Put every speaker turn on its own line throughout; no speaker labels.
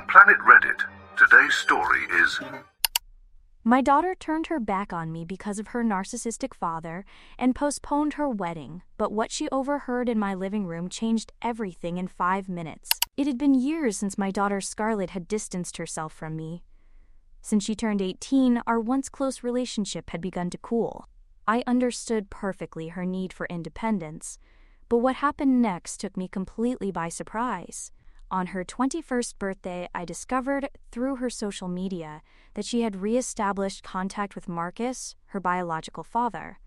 Planet Reddit. Today's story is...
My daughter turned her back on me because of her narcissistic father and postponed her wedding, but what she overheard in my living room changed everything in 5 minutes. It had been years since my daughter Scarlett had distanced herself from me. Since she turned 18, our once close relationship had begun to cool. I understood perfectly her need for independence, but what happened next took me completely by surprise. On her 21st birthday, I discovered through her social media that she had re-established contact with Marcus, her biological father.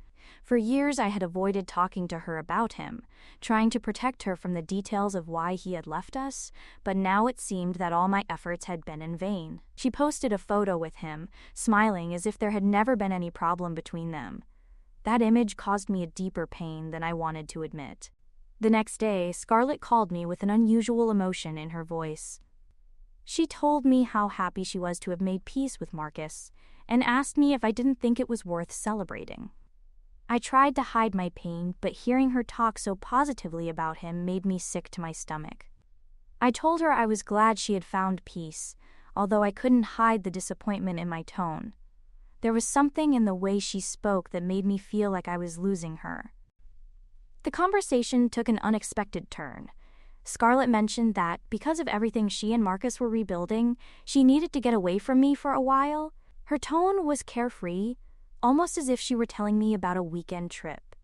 For years, I had avoided talking to her about him, trying to protect her from the details of why he had left us, but now it seemed that all my efforts had been in vain. She posted a photo with him, smiling as if there had never been any problem between them. That image caused me a deeper pain than I wanted to admit. The next day, Scarlett called me with an unusual emotion in her voice. She told me how happy she was to have made peace with Marcus, and asked me if I didn't think it was worth celebrating. I tried to hide my pain, but hearing her talk so positively about him made me sick to my stomach. I told her I was glad she had found peace, although I couldn't hide the disappointment in my tone. There was something in the way she spoke that made me feel like I was losing her. The conversation took an unexpected turn. Scarlett mentioned that, because of everything she and Marcus were rebuilding, she needed to get away from me for a while. Her tone was carefree, almost as if she were telling me about a weekend trip.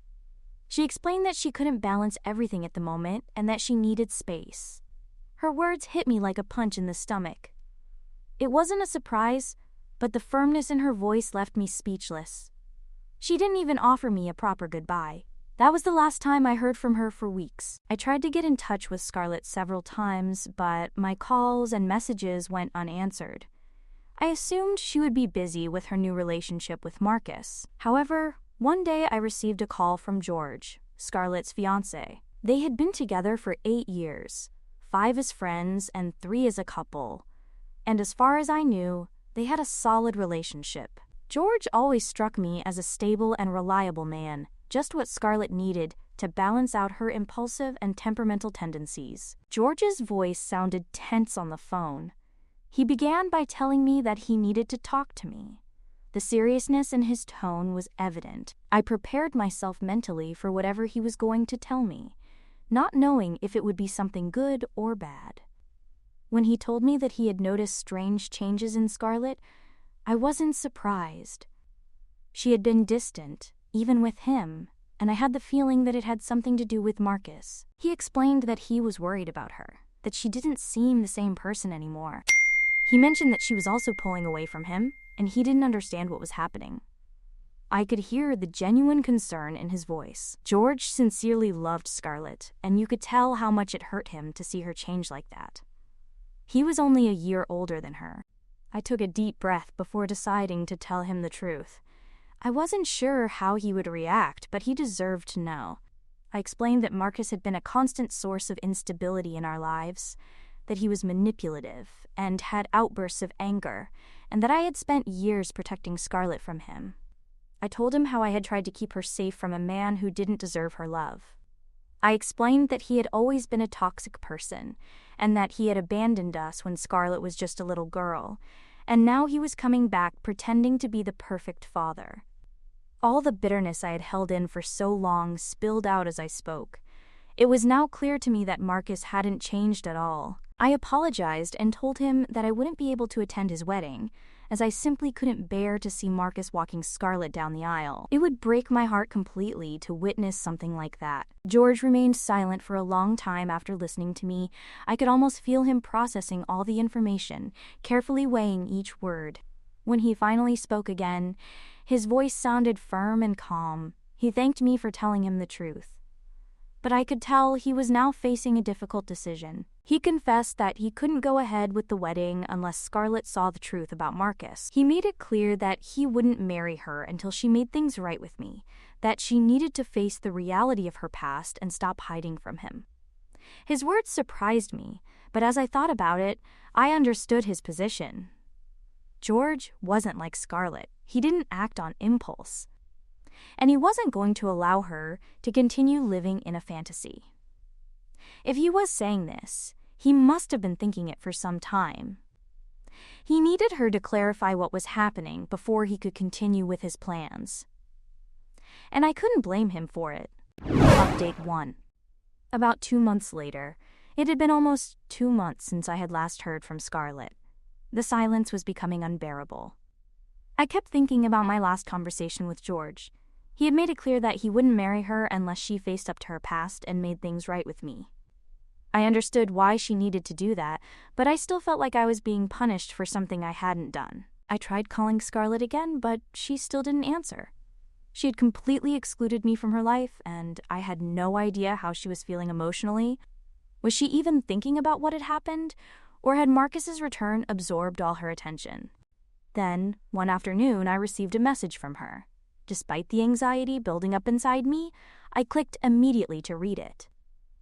She explained that she couldn't balance everything at the moment and that she needed space. Her words hit me like a punch in the stomach. It wasn't a surprise, but the firmness in her voice left me speechless. She didn't even offer me a proper goodbye. That was the last time I heard from her for weeks. I tried to get in touch with Scarlett several times, but my calls and messages went unanswered. I assumed she would be busy with her new relationship with Marcus. However, one day I received a call from George, Scarlett's fiancé. They had been together for 8 years, 5 as friends and 3 as a couple. And as far as I knew, they had a solid relationship. George always struck me as a stable and reliable man, just what Scarlett needed to balance out her impulsive and temperamental tendencies. George's voice sounded tense on the phone. He began by telling me that he needed to talk to me. The seriousness in his tone was evident. I prepared myself mentally for whatever he was going to tell me, not knowing if it would be something good or bad. When he told me that he had noticed strange changes in Scarlett, I wasn't surprised. She had been distant, even with him, and I had the feeling that it had something to do with Marcus. He explained that he was worried about her, that she didn't seem the same person anymore. He mentioned that she was also pulling away from him, and he didn't understand what was happening. I could hear the genuine concern in his voice. George sincerely loved Scarlett, and you could tell how much it hurt him to see her change like that. He was only a year older than her. I took a deep breath before deciding to tell him the truth. I wasn't sure how he would react, but he deserved to know. I explained that Marcus had been a constant source of instability in our lives, that he was manipulative and had outbursts of anger, and that I had spent years protecting Scarlett from him. I told him how I had tried to keep her safe from a man who didn't deserve her love. I explained that he had always been a toxic person, and that he had abandoned us when Scarlett was just a little girl, and now he was coming back pretending to be the perfect father. All the bitterness I had held in for so long spilled out as I spoke. It was now clear to me that Marcus hadn't changed at all. I apologized and told him that I wouldn't be able to attend his wedding, as I simply couldn't bear to see Marcus walking Scarlett down the aisle. It would break my heart completely to witness something like that. George remained silent for a long time after listening to me. I could almost feel him processing all the information, carefully weighing each word. When he finally spoke again, his voice sounded firm and calm. He thanked me for telling him the truth. But I could tell he was now facing a difficult decision. He confessed that he couldn't go ahead with the wedding unless Scarlett saw the truth about Marcus. He made it clear that he wouldn't marry her until she made things right with me, that she needed to face the reality of her past and stop hiding from him. His words surprised me, but as I thought about it, I understood his position. George wasn't like Scarlett. He didn't act on impulse. And he wasn't going to allow her to continue living in a fantasy. If he was saying this, he must have been thinking it for some time. He needed her to clarify what was happening before he could continue with his plans. And I couldn't blame him for it. Update 1. About 2 months later, it had been almost 2 months since I had last heard from Scarlett. The silence was becoming unbearable. I kept thinking about my last conversation with George. He had made it clear that he wouldn't marry her unless she faced up to her past and made things right with me. I understood why she needed to do that, but I still felt like I was being punished for something I hadn't done. I tried calling Scarlett again, but she still didn't answer. She had completely excluded me from her life, and I had no idea how she was feeling emotionally. Was she even thinking about what had happened, or had Marcus's return absorbed all her attention? Then, one afternoon, I received a message from her. Despite the anxiety building up inside me, I clicked immediately to read it.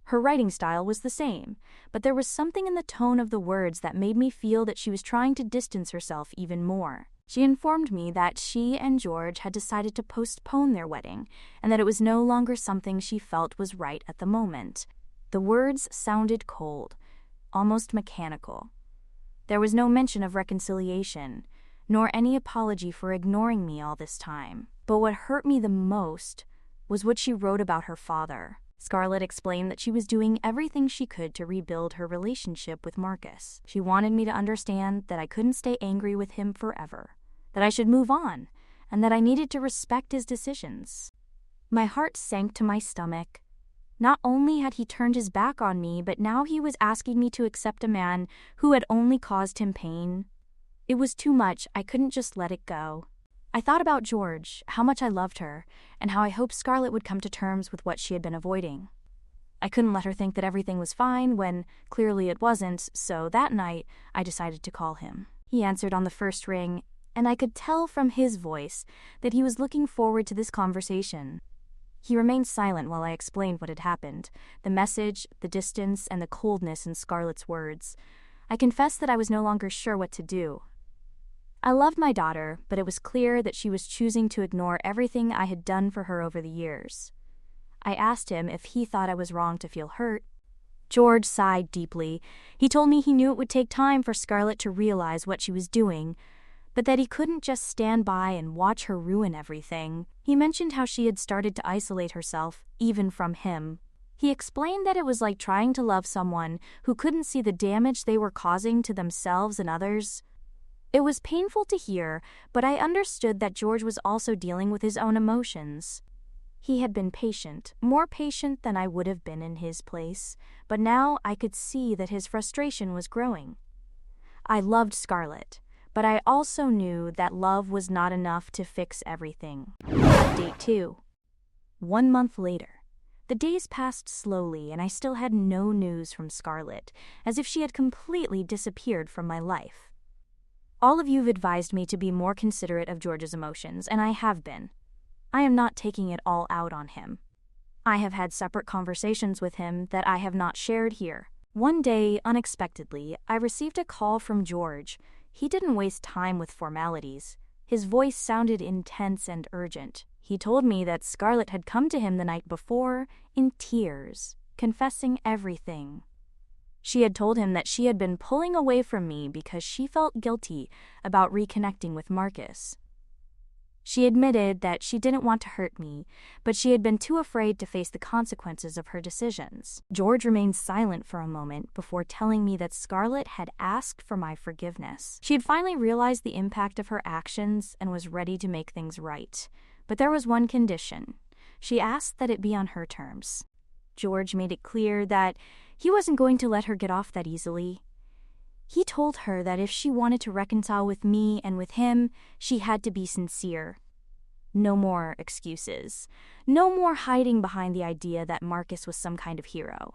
Her writing style was the same, but there was something in the tone of the words that made me feel that she was trying to distance herself even more. She informed me that she and George had decided to postpone their wedding, and that it was no longer something she felt was right at the moment. The words sounded cold, almost mechanical. There was no mention of reconciliation, nor any apology for ignoring me all this time. But what hurt me the most was what she wrote about her father. Scarlett explained that she was doing everything she could to rebuild her relationship with Marcus. She wanted me to understand that I couldn't stay angry with him forever, that I should move on, and that I needed to respect his decisions. My heart sank to my stomach. Not only had he turned his back on me, but now he was asking me to accept a man who had only caused him pain. It was too much. I couldn't just let it go. I thought about George, how much I loved her, and how I hoped Scarlett would come to terms with what she had been avoiding. I couldn't let her think that everything was fine when clearly it wasn't, so that night I decided to call him. He answered on the first ring, and I could tell from his voice that he was looking forward to this conversation. He remained silent while I explained what had happened, the message, the distance, and the coldness in Scarlett's words. I confessed that I was no longer sure what to do. I loved my daughter, but it was clear that she was choosing to ignore everything I had done for her over the years. I asked him if he thought I was wrong to feel hurt. George sighed deeply. He told me he knew it would take time for Scarlett to realize what she was doing, but that he couldn't just stand by and watch her ruin everything. He mentioned how she had started to isolate herself, even from him. He explained that it was like trying to love someone who couldn't see the damage they were causing to themselves and others. It was painful to hear, but I understood that George was also dealing with his own emotions. He had been patient, more patient than I would have been in his place, but now I could see that his frustration was growing. I loved Scarlett, but I also knew that love was not enough to fix everything. Update 2. 1 month later. The days passed slowly, and I still had no news from Scarlett, as if she had completely disappeared from my life. All of you have advised me to be more considerate of George's emotions, and I have been. I am not taking it all out on him. I have had separate conversations with him that I have not shared here. One day, unexpectedly, I received a call from George. He didn't waste time with formalities. His voice sounded intense and urgent. He told me that Scarlett had come to him the night before, in tears, confessing everything. She had told him that she had been pulling away from me because she felt guilty about reconnecting with Marcus. She admitted that she didn't want to hurt me, but she had been too afraid to face the consequences of her decisions. George remained silent for a moment before telling me that Scarlett had asked for my forgiveness. She had finally realized the impact of her actions and was ready to make things right. But there was one condition. She asked that it be on her terms. George made it clear that he wasn't going to let her get off that easily. He told her that if she wanted to reconcile with me and with him, she had to be sincere. No more excuses. No more hiding behind the idea that Marcus was some kind of hero.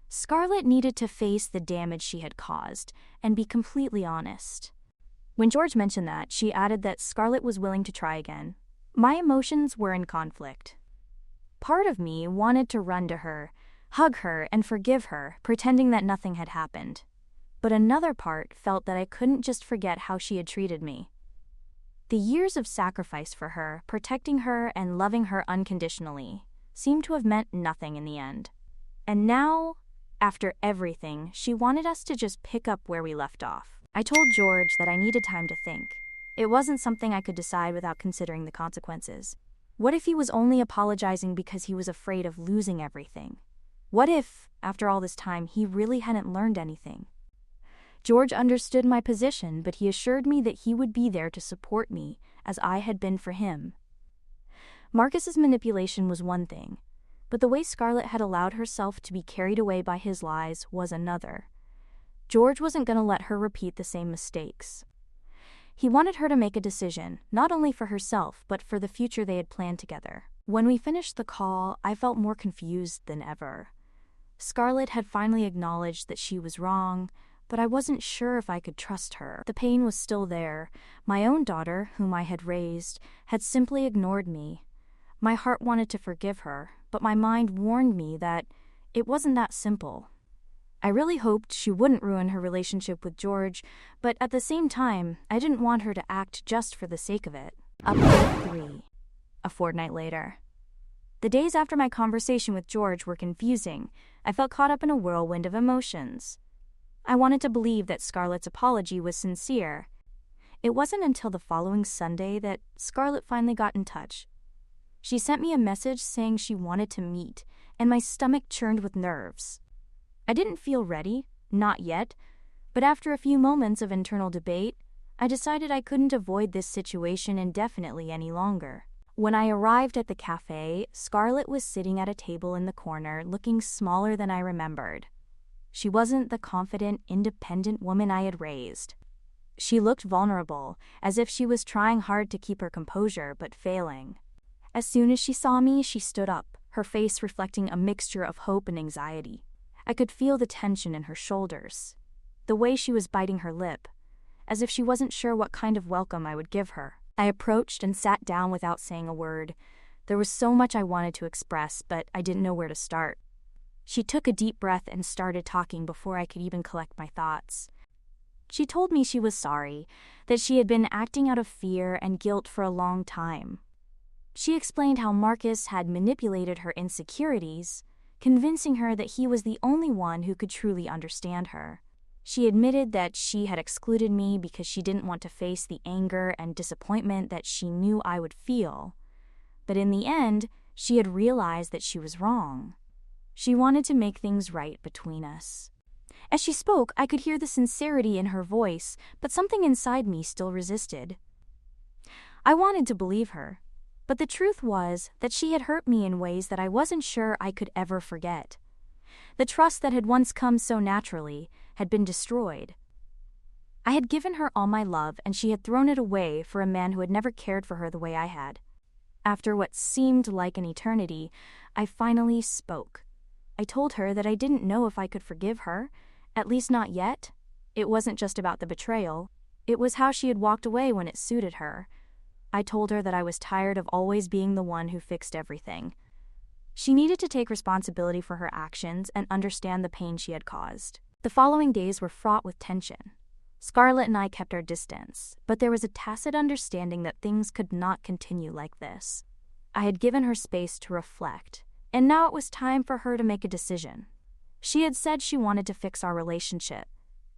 Scarlett needed to face the damage she had caused and be completely honest. When George mentioned that, she added that Scarlett was willing to try again. My emotions were in conflict. Part of me wanted to run to her, hug her, and forgive her, pretending that nothing had happened. But another part felt that I couldn't just forget how she had treated me. The years of sacrifice for her, protecting her and loving her unconditionally, seemed to have meant nothing in the end. And now, after everything, she wanted us to just pick up where we left off. I told George that I needed time to think. It wasn't something I could decide without considering the consequences. What if he was only apologizing because he was afraid of losing everything? What if, after all this time, he really hadn't learned anything? George understood my position, but he assured me that he would be there to support me, as I had been for him. Marcus's manipulation was one thing, but the way Scarlett had allowed herself to be carried away by his lies was another. George wasn't going to let her repeat the same mistakes. He wanted her to make a decision, not only for herself, but for the future they had planned together. When we finished the call, I felt more confused than ever. Scarlett had finally acknowledged that she was wrong, but I wasn't sure if I could trust her. The pain was still there. My own daughter, whom I had raised, had simply ignored me. My heart wanted to forgive her, but my mind warned me that it wasn't that simple. I really hoped she wouldn't ruin her relationship with George, but at the same time, I didn't want her to act just for the sake of it. Update 3. A fortnight later. The days after my conversation with George were confusing. I felt caught up in a whirlwind of emotions. I wanted to believe that Scarlett's apology was sincere. It wasn't until the following Sunday that Scarlett finally got in touch. She sent me a message saying she wanted to meet, and my stomach churned with nerves. I didn't feel ready, not yet, but after a few moments of internal debate, I decided I couldn't avoid this situation indefinitely any longer. When I arrived at the cafe, Scarlett was sitting at a table in the corner, looking smaller than I remembered. She wasn't the confident, independent woman I had raised. She looked vulnerable, as if she was trying hard to keep her composure, but failing. As soon as she saw me, she stood up, her face reflecting a mixture of hope and anxiety. I could feel the tension in her shoulders, the way she was biting her lip, as if she wasn't sure what kind of welcome I would give her. I approached and sat down without saying a word. There was so much I wanted to express, but I didn't know where to start. She took a deep breath and started talking before I could even collect my thoughts. She told me she was sorry, that she had been acting out of fear and guilt for a long time. She explained how Marcus had manipulated her insecurities, convincing her that he was the only one who could truly understand her. She admitted that she had excluded me because she didn't want to face the anger and disappointment that she knew I would feel. But in the end, she had realized that she was wrong. She wanted to make things right between us. As she spoke, I could hear the sincerity in her voice, but something inside me still resisted. I wanted to believe her, but the truth was that she had hurt me in ways that I wasn't sure I could ever forget. The trust that had once come so naturally had been destroyed. I had given her all my love, and she had thrown it away for a man who had never cared for her the way I had. After what seemed like an eternity, I finally spoke. I told her that I didn't know if I could forgive her, at least not yet. It wasn't just about the betrayal. It was how she had walked away when it suited her. I told her that I was tired of always being the one who fixed everything. She needed to take responsibility for her actions and understand the pain she had caused. The following days were fraught with tension. Scarlett and I kept our distance, but there was a tacit understanding that things could not continue like this. I had given her space to reflect, and now it was time for her to make a decision. She had said she wanted to fix our relationship,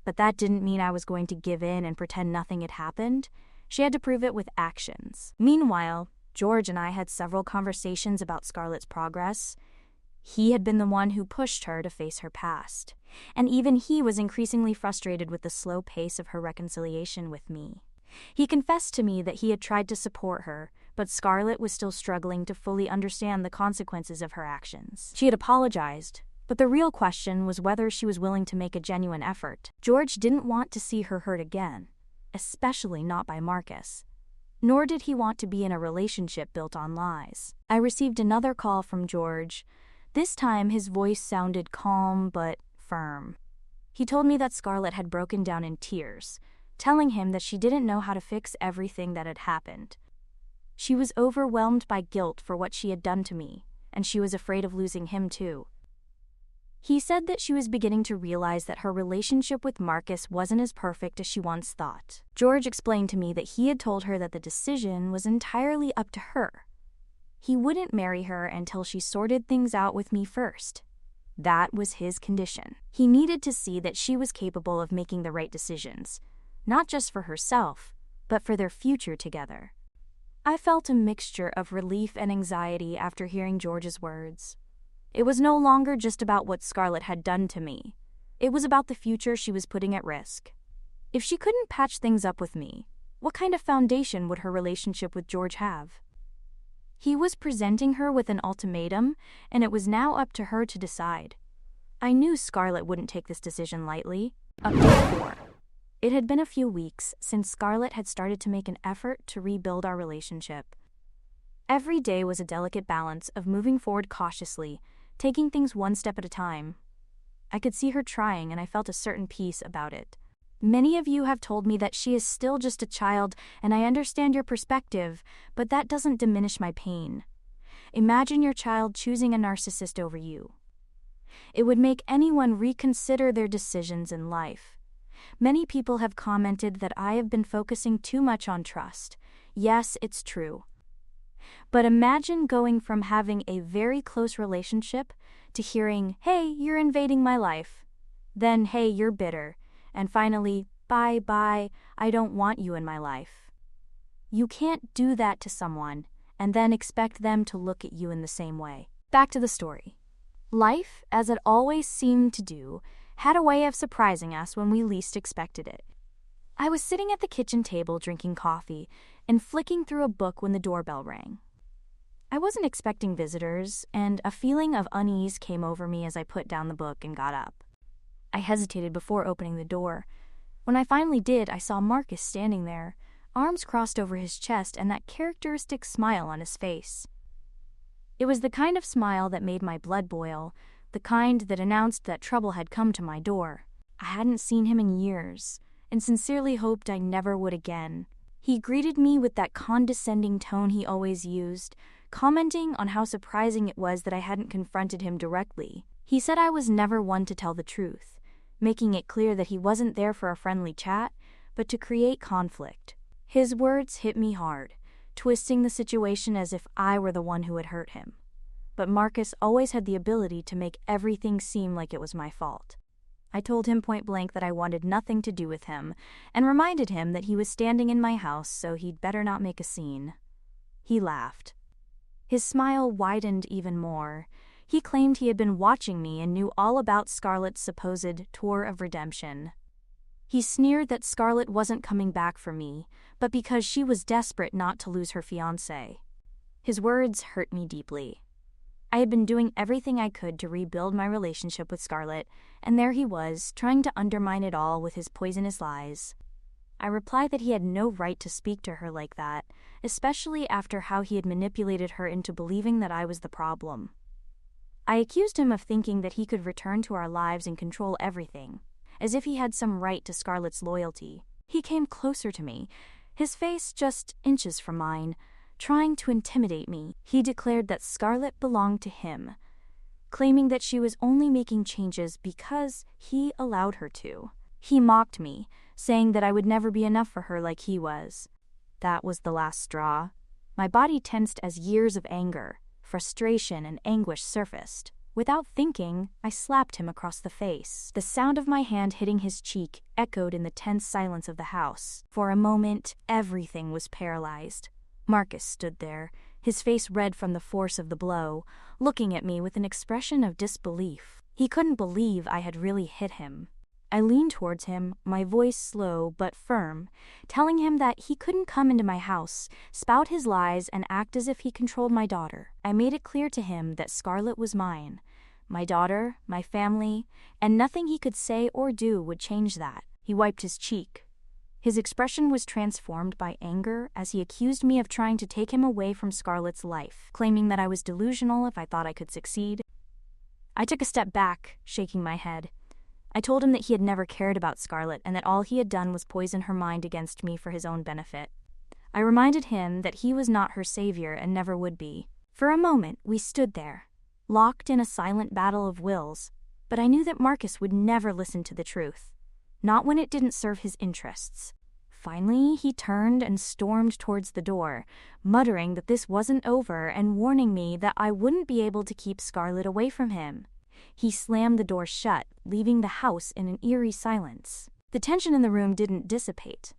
but that didn't mean I was going to give in and pretend nothing had happened. She had to prove it with actions. Meanwhile, George and I had several conversations about Scarlett's progress. He had been the one who pushed her to face her past, and even he was increasingly frustrated with the slow pace of her reconciliation with me. He confessed to me that he had tried to support her, but Scarlett was still struggling to fully understand the consequences of her actions. She had apologized, but the real question was whether she was willing to make a genuine effort. George didn't want to see her hurt again, especially not by Marcus. Nor did he want to be in a relationship built on lies. I received another call from George. This time his voice sounded calm but firm. He told me that Scarlett had broken down in tears, telling him that she didn't know how to fix everything that had happened. She was overwhelmed by guilt for what she had done to me, and she was afraid of losing him too. He said that she was beginning to realize that her relationship with Marcus wasn't as perfect as she once thought. George explained to me that he had told her that the decision was entirely up to her. He wouldn't marry her until she sorted things out with me first. That was his condition. He needed to see that she was capable of making the right decisions. not just for herself, but for their future together. I felt a mixture of relief and anxiety after hearing George's words. It was no longer just about what Scarlett had done to me. It was about the future she was putting at risk. If she couldn't patch things up with me, what kind of foundation would her relationship with George have? He was presenting her with an ultimatum, and it was now up to her to decide. I knew Scarlett wouldn't take this decision lightly. Update 4. It had been a few weeks since Scarlett had started to make an effort to rebuild our relationship. Every day was a delicate balance of moving forward cautiously, taking things one step at a time. I could see her trying, and I felt a certain peace about it. Many of you have told me that she is still just a child, and I understand your perspective, but that doesn't diminish my pain. Imagine your child choosing a narcissist over you. It would make anyone reconsider their decisions in life. Many people have commented that I have been focusing too much on trust. Yes, it's true. But imagine going from having a very close relationship to hearing, "Hey, you're invading my life." Then, "Hey, you're bitter." And finally, "Bye, I don't want you in my life." You can't do that to someone and then expect them to look at you in the same way. Back to the story. Life, as it always seemed to do, had a way of surprising us when we least expected it. I was sitting at the kitchen table drinking coffee and flicking through a book when the doorbell rang. I wasn't expecting visitors, and a feeling of unease came over me as I put down the book and got up. I hesitated before opening the door. When I finally did, I saw Marcus standing there, arms crossed over his chest and that characteristic smile on his face. It was the kind of smile that made my blood boil, the kind that announced that trouble had come to my door. I hadn't seen him in years, and sincerely hoped I never would again. He greeted me with that condescending tone he always used, commenting on how surprising it was that I hadn't confronted him directly. He said I was never one to tell the truth, making it clear that he wasn't there for a friendly chat, but to create conflict. His words hit me hard, twisting the situation as if I were the one who had hurt him. But Marcus always had the ability to make everything seem like it was my fault. I told him point blank that I wanted nothing to do with him, and reminded him that he was standing in my house, so he'd better not make a scene. He laughed. His smile widened even more. He claimed he had been watching me and knew all about Scarlett's supposed tour of redemption. He sneered that Scarlett wasn't coming back for me, but because she was desperate not to lose her fiancé. His words hurt me deeply. I had been doing everything I could to rebuild my relationship with Scarlett, and there he was, trying to undermine it all with his poisonous lies. I replied that he had no right to speak to her like that, especially after how he had manipulated her into believing that I was the problem. I accused him of thinking that he could return to our lives and control everything, as if he had some right to Scarlett's loyalty. He came closer to me, his face just inches from mine, trying to intimidate me. He declared that Scarlett belonged to him, claiming that she was only making changes because he allowed her to. He mocked me, saying that I would never be enough for her like he was. That was the last straw. My body tensed as years of anger, frustration, and anguish surfaced. Without thinking, I slapped him across the face. The sound of my hand hitting his cheek echoed in the tense silence of the house. For a moment, everything was paralyzed. Marcus stood there, his face red from the force of the blow, looking at me with an expression of disbelief. He couldn't believe I had really hit him. I leaned towards him, my voice slow but firm, telling him that he couldn't come into my house, spout his lies, and act as if he controlled my daughter. I made it clear to him that Scarlett was mine, my daughter, my family, and nothing he could say or do would change that. He wiped his cheek. His expression was transformed by anger as he accused me of trying to take him away from Scarlett's life, claiming that I was delusional if I thought I could succeed. I took a step back, shaking my head. I told him that he had never cared about Scarlett and that all he had done was poison her mind against me for his own benefit. I reminded him that he was not her savior and never would be. For a moment, we stood there, locked in a silent battle of wills, but I knew that Marcus would never listen to the truth, not when it didn't serve his interests. Finally, he turned and stormed towards the door, muttering that this wasn't over and warning me that I wouldn't be able to keep Scarlett away from him. He slammed the door shut, leaving the house in an eerie silence. The tension in the room didn't dissipate.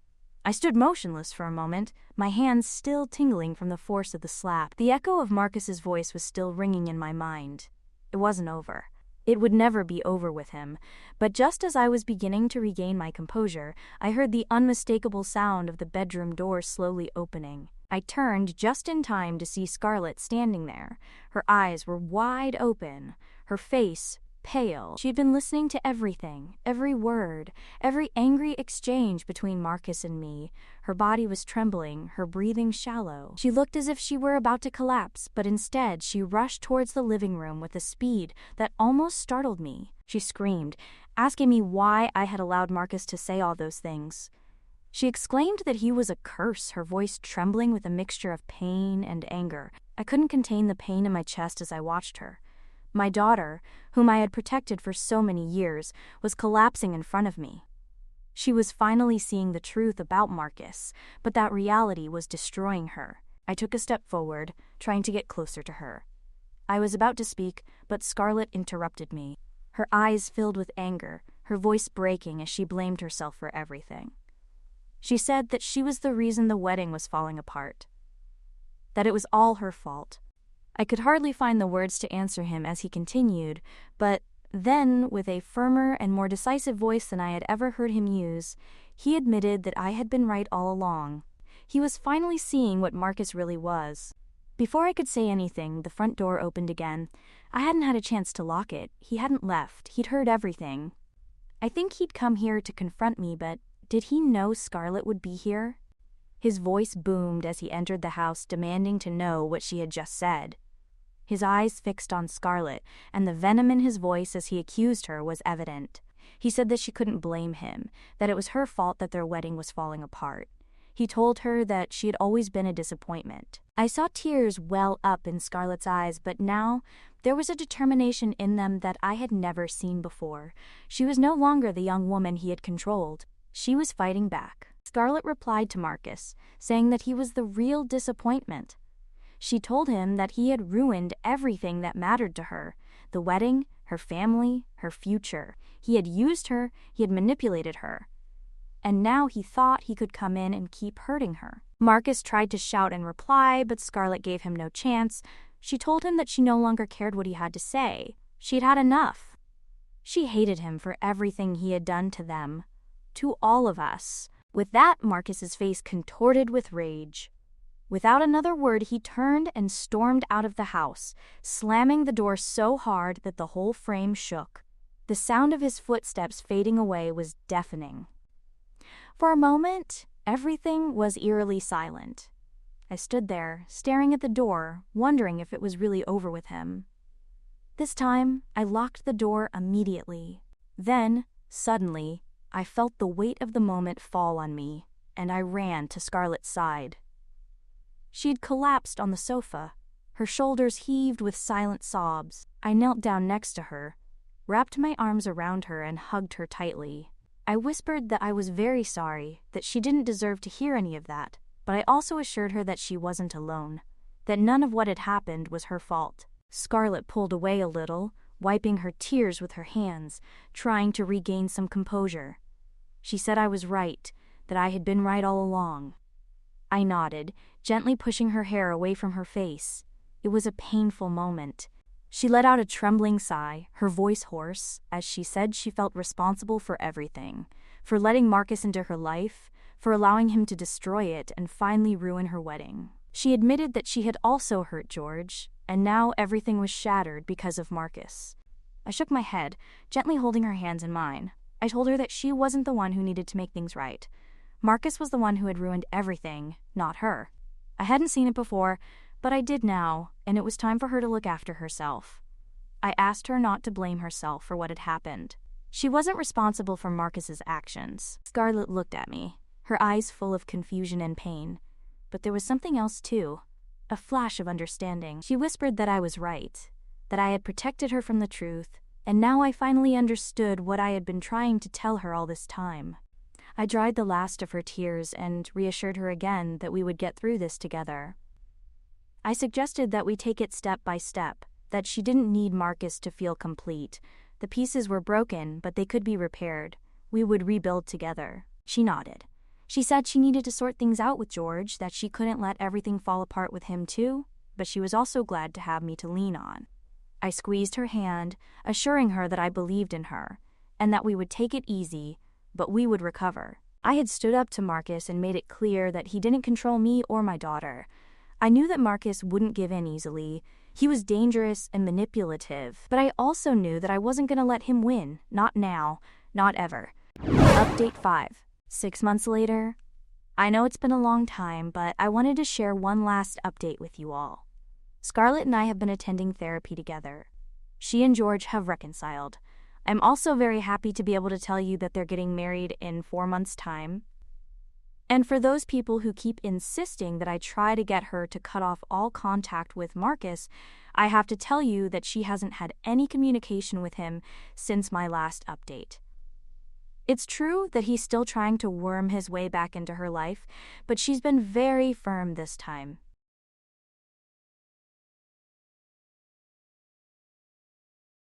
I stood motionless for a moment, my hands still tingling from the force of the slap. The echo of Marcus's voice was still ringing in my mind. It wasn't over. It would never be over with him, but just as I was beginning to regain my composure, I heard the unmistakable sound of the bedroom door slowly opening. I turned just in time to see Scarlett standing there. Her eyes were wide open, her face pale. She had been listening to everything, every word, every angry exchange between Marcus and me. Her body was trembling, her breathing shallow. She looked as if she were about to collapse, but instead she rushed towards the living room with a speed that almost startled me. She screamed, asking me why I had allowed Marcus to say all those things. She exclaimed that he was a curse, her voice trembling with a mixture of pain and anger. I couldn't contain the pain in my chest as I watched her. My daughter, whom I had protected for so many years, was collapsing in front of me. She was finally seeing the truth about Marcus, but that reality was destroying her. I took a step forward, trying to get closer to her. I was about to speak, but Scarlett interrupted me. Her eyes filled with anger, her voice breaking as she blamed herself for everything. She said that she was the reason the wedding was falling apart, that it was all her fault. I could hardly find the words to answer him as he continued, but then, with a firmer and more decisive voice than I had ever heard him use, he admitted that I had been right all along. He was finally seeing what Marcus really was. Before I could say anything, the front door opened again. I hadn't had a chance to lock it. He hadn't left. He'd heard everything. I think he'd come here to confront me, but did he know Scarlett would be here? His voice boomed as he entered the house, demanding to know what she had just said. His eyes fixed on Scarlett, and the venom in his voice as he accused her was evident. He said that she couldn't blame him, that it was her fault that their wedding was falling apart. He told her that she had always been a disappointment. I saw tears well up in Scarlett's eyes, but now there was a determination in them that I had never seen before. She was no longer the young woman he had controlled. She was fighting back. Scarlett replied to Marcus, saying that he was the real disappointment. She told him that he had ruined everything that mattered to her, the wedding, her family, her future. He had used her, he had manipulated her. And now he thought he could come in and keep hurting her. Marcus tried to shout in reply, but Scarlett gave him no chance. She told him that she no longer cared what he had to say. She'd had enough. She hated him for everything he had done to them, to all of us. With that, Marcus's face contorted with rage. Without another word, he turned and stormed out of the house, slamming the door so hard that the whole frame shook. The sound of his footsteps fading away was deafening. For a moment, everything was eerily silent. I stood there, staring at the door, wondering if it was really over with him. This time, I locked the door immediately. Then, suddenly, I felt the weight of the moment fall on me, and I ran to Scarlett's side. She'd collapsed on the sofa. Her shoulders heaved with silent sobs. I knelt down next to her, wrapped my arms around her, and hugged her tightly. I whispered that I was very sorry, that she didn't deserve to hear any of that, but I also assured her that she wasn't alone, that none of what had happened was her fault. Scarlett pulled away a little, wiping her tears with her hands, trying to regain some composure. She said I was right, that I had been right all along. I nodded, gently pushing her hair away from her face. It was a painful moment. She let out a trembling sigh, her voice hoarse, as she said she felt responsible for everything, for letting Marcus into her life, for allowing him to destroy it and finally ruin her wedding. She admitted that she had also hurt George, and now everything was shattered because of Marcus. I shook my head, gently holding her hands in mine. I told her that she wasn't the one who needed to make things right. Marcus was the one who had ruined everything, not her. I hadn't seen it before, but I did now, and it was time for her to look after herself. I asked her not to blame herself for what had happened. She wasn't responsible for Marcus's actions. Scarlett looked at me, her eyes full of confusion and pain. But there was something else too, a flash of understanding. She whispered that I was right, that I had protected her from the truth, and now I finally understood what I had been trying to tell her all this time. I dried the last of her tears and reassured her again that we would get through this together. I suggested that we take it step by step, that she didn't need Marcus to feel complete. The pieces were broken, but they could be repaired. we would rebuild together. She nodded. She said she needed to sort things out with George, that she couldn't let everything fall apart with him too, but she was also glad to have me to lean on. I squeezed her hand, assuring her that I believed in her, and that we would take it easy, but we would recover. I had stood up to Marcus and made it clear that he didn't control me or my daughter. I knew that Marcus wouldn't give in easily. He was dangerous and manipulative, but I also knew that I wasn't going to let him win. Not now, not ever. Update 5. 6 months later. I know it's been a long time, but I wanted to share one last update with you all. Scarlett and I have been attending therapy together. She and George have reconciled. I'm also very happy to be able to tell you that they're getting married in 4 months' time. And for those people who keep insisting that I try to get her to cut off all contact with Marcus, I have to tell you that she hasn't had any communication with him since my last update. It's true that he's still trying to worm his way back into her life, but she's been very firm this time.